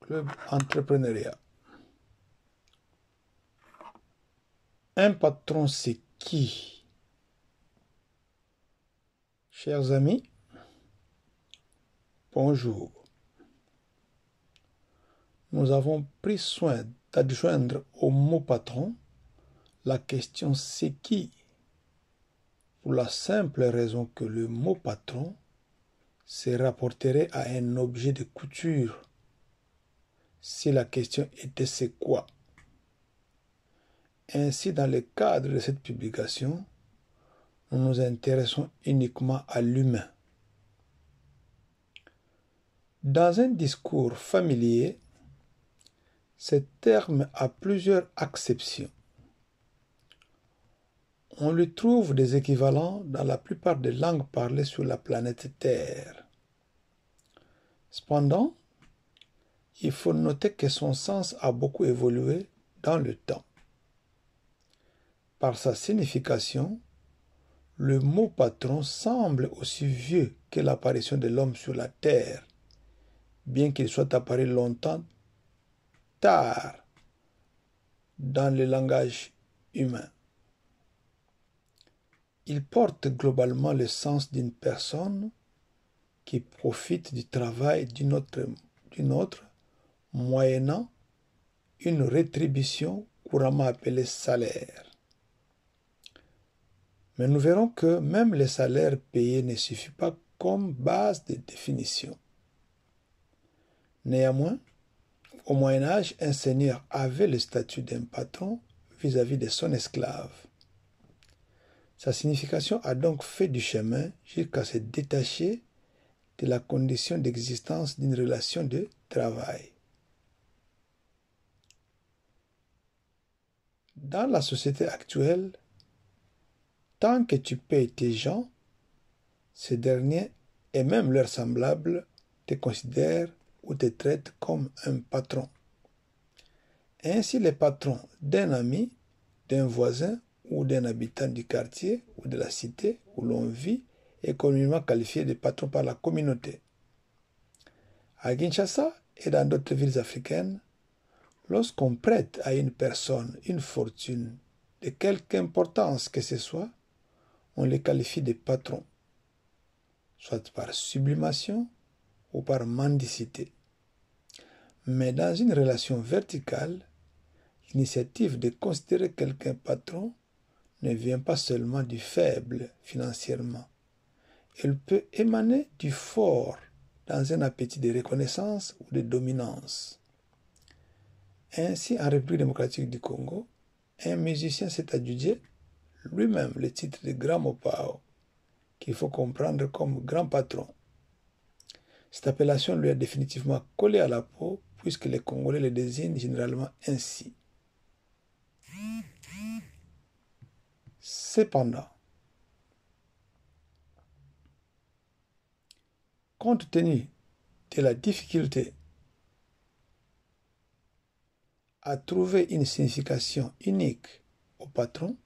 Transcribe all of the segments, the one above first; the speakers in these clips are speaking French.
Club Entrepreneuriat. Un patron, c'est qui? Chers amis, bonjour. Nous avons pris soin d'adjoindre au mot patron la question c'est qui, pour la simple raison que le mot patron se rapporterait à un objet de couture si la question était c'est quoi. Ainsi, dans le cadre de cette publication, nous nous intéressons uniquement à l'humain. Dans un discours familier, ce terme a plusieurs acceptions. On lui trouve des équivalents dans la plupart des langues parlées sur la planète Terre. Cependant, il faut noter que son sens a beaucoup évolué dans le temps. Par sa signification, le mot patron semble aussi vieux que l'apparition de l'homme sur la Terre, bien qu'il soit apparu longtemps tard dans le langage humain. Il porte globalement le sens d'une personne qui profite du travail d'une autre moyennant une rétribution couramment appelée salaire. Mais nous verrons que même le salaire payé ne suffit pas comme base de définition. Néanmoins, au Moyen-Âge, un seigneur avait le statut d'un patron vis-à-vis de son esclave. Sa signification a donc fait du chemin jusqu'à se détacher de la condition d'existence d'une relation de travail. Dans la société actuelle, tant que tu payes tes gens, ces derniers et même leurs semblables te considèrent ou te traitent comme un patron. Ainsi, les patrons d'un ami, d'un voisin ou d'un habitant du quartier ou de la cité où l'on vit est communément qualifié de patron par la communauté. À Kinshasa et dans d'autres villes africaines, lorsqu'on prête à une personne une fortune de quelque importance que ce soit, on les qualifie de patrons, soit par sublimation ou par mendicité. Mais dans une relation verticale, l'initiative de considérer quelqu'un patron ne vient pas seulement du faible financièrement. Elle peut émaner du fort dans un appétit de reconnaissance ou de dominance. Ainsi, en République démocratique du Congo, un musicien s'est adjugé lui-même le titre de Grand Mopao, qu'il faut comprendre comme grand patron. Cette appellation lui a définitivement collé à la peau puisque les Congolais le désignent généralement ainsi. Cependant, compte tenu de la difficulté à trouver une signification unique au patron,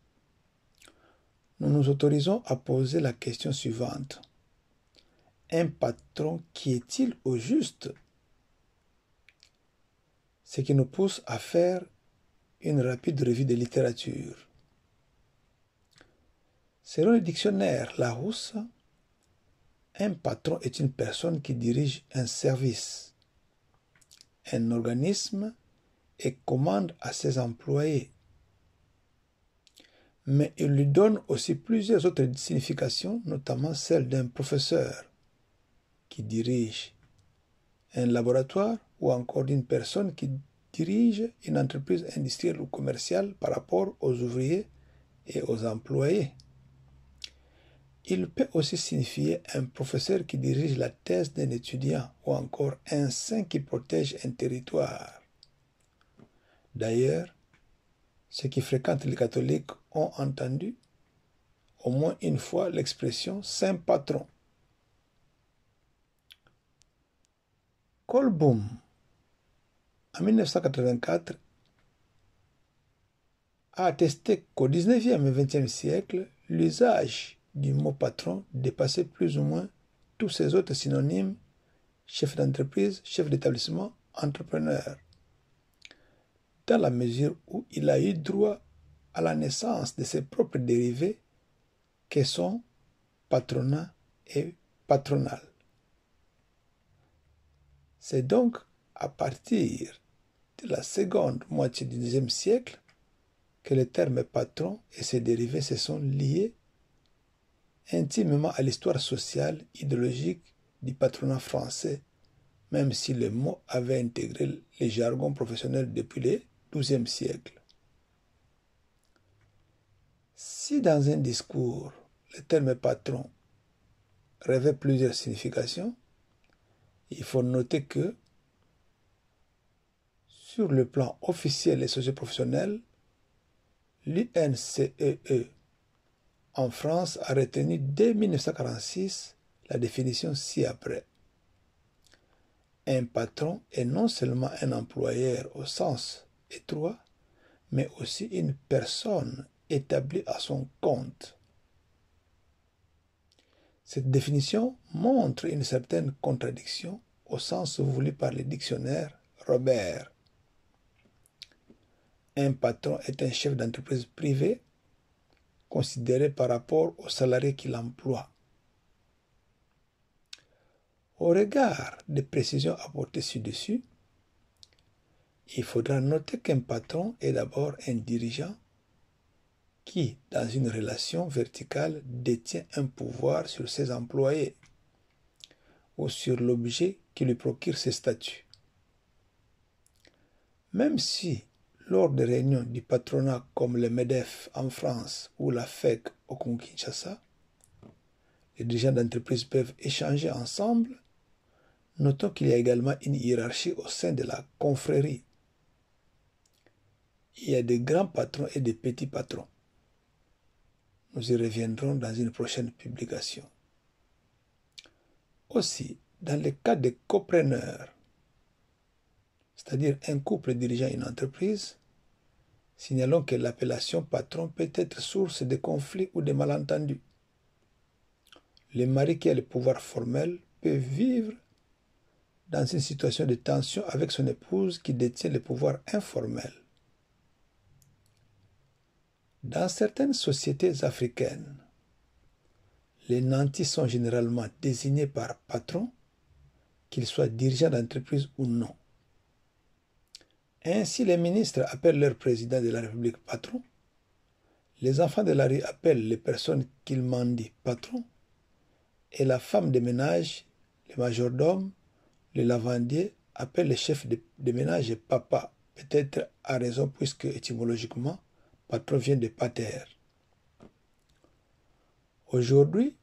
nous nous autorisons à poser la question suivante. Un patron qui est-il au juste? Ce qui nous pousse à faire une rapide revue de littérature. Selon le dictionnaire Larousse, un patron est une personne qui dirige un service, un organisme et commande à ses employés. Mais il lui donne aussi plusieurs autres significations, notamment celle d'un professeur qui dirige un laboratoire ou encore d'une personne qui dirige une entreprise industrielle ou commerciale par rapport aux ouvriers et aux employés. Il peut aussi signifier un professeur qui dirige la thèse d'un étudiant ou encore un saint qui protège un territoire. D'ailleurs, ceux qui fréquentent les catholiques ont entendu au moins une fois l'expression saint patron. Kolboum, en 1984, a attesté qu'au 19e et 20e siècle, l'usage du mot patron dépassait plus ou moins tous ses autres synonymes, chef d'entreprise, chef d'établissement entrepreneur, dans la mesure où il a eu droit à la naissance de ses propres dérivés que sont patronat et patronal. C'est donc à partir de la seconde moitié du XIe siècle que le terme patron et ses dérivés se sont liés intimement à l'histoire sociale, idéologique du patronat français, même si le mot avait intégré les jargons professionnels depuis le XIIe siècle. Si dans un discours, le terme patron revêt plusieurs significations, il faut noter que, sur le plan officiel et socio-professionnel, l'UNCEE en France a retenu dès 1946 la définition ci-après. Un patron est non seulement un employeur au sens étroit, mais aussi une personne établie à son compte. Cette définition montre une certaine contradiction au sens voulu par le dictionnaire Robert. Un patron est un chef d'entreprise privée considéré par rapport aux salariés qu'il emploie. Au regard des précisions apportées ci-dessus, il faudra noter qu'un patron est d'abord un dirigeant qui, dans une relation verticale, détient un pouvoir sur ses employés ou sur l'objet qui lui procure ses statuts. Même si, lors des réunions du patronat comme le MEDEF en France ou la FEC au Congo-Kinshasa, les dirigeants d'entreprise peuvent échanger ensemble, notons qu'il y a également une hiérarchie au sein de la confrérie. Il y a des grands patrons et des petits patrons. Nous y reviendrons dans une prochaine publication. Aussi, dans le cas des copreneurs, c'est-à-dire un couple dirigeant une entreprise, signalons que l'appellation patron peut être source de conflits ou de malentendus. Le mari qui a le pouvoir formel peut vivre dans une situation de tension avec son épouse qui détient le pouvoir informel. Dans certaines sociétés africaines, les nantis sont généralement désignés par patron, qu'ils soient dirigeants d'entreprise ou non. Ainsi, les ministres appellent leur président de la République patron, les enfants de la rue appellent les personnes qu'ils mendient patron, et la femme de ménage, le majordome, le lavandier appelle le chef de ménage papa, peut-être à raison puisque étymologiquement, patron vient de pater. Aujourd'hui,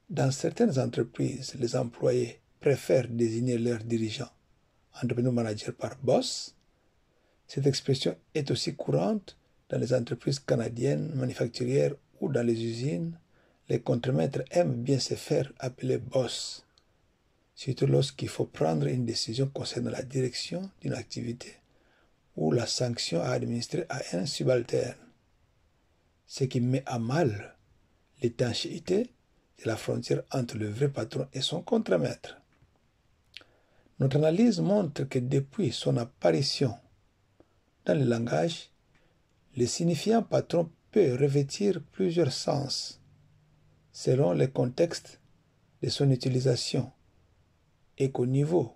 dans certaines entreprises, les employés préfèrent désigner leurs dirigeants, entrepreneur manager par boss. Cette expression est aussi courante dans les entreprises canadiennes, manufacturières ou dans les usines. Les contremaîtres aiment bien se faire appeler boss, surtout lorsqu'il faut prendre une décision concernant la direction d'une activité ou la sanction à administrer à un subalterne, ce qui met à mal l'étanchéité de la frontière entre le vrai patron et son contremaître. Notre analyse montre que depuis son apparition dans le langage, le signifiant patron peut revêtir plusieurs sens selon le contexte de son utilisation et qu'au niveau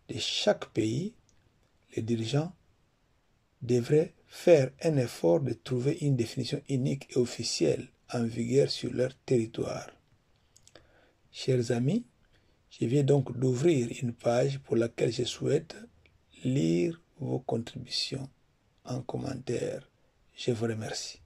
de chaque pays, les dirigeants devraient faire un effort de trouver une définition unique et officielle en vigueur sur leur territoire. Chers amis, je viens donc d'ouvrir une page pour laquelle je souhaite lire vos contributions en commentaire. Je vous remercie.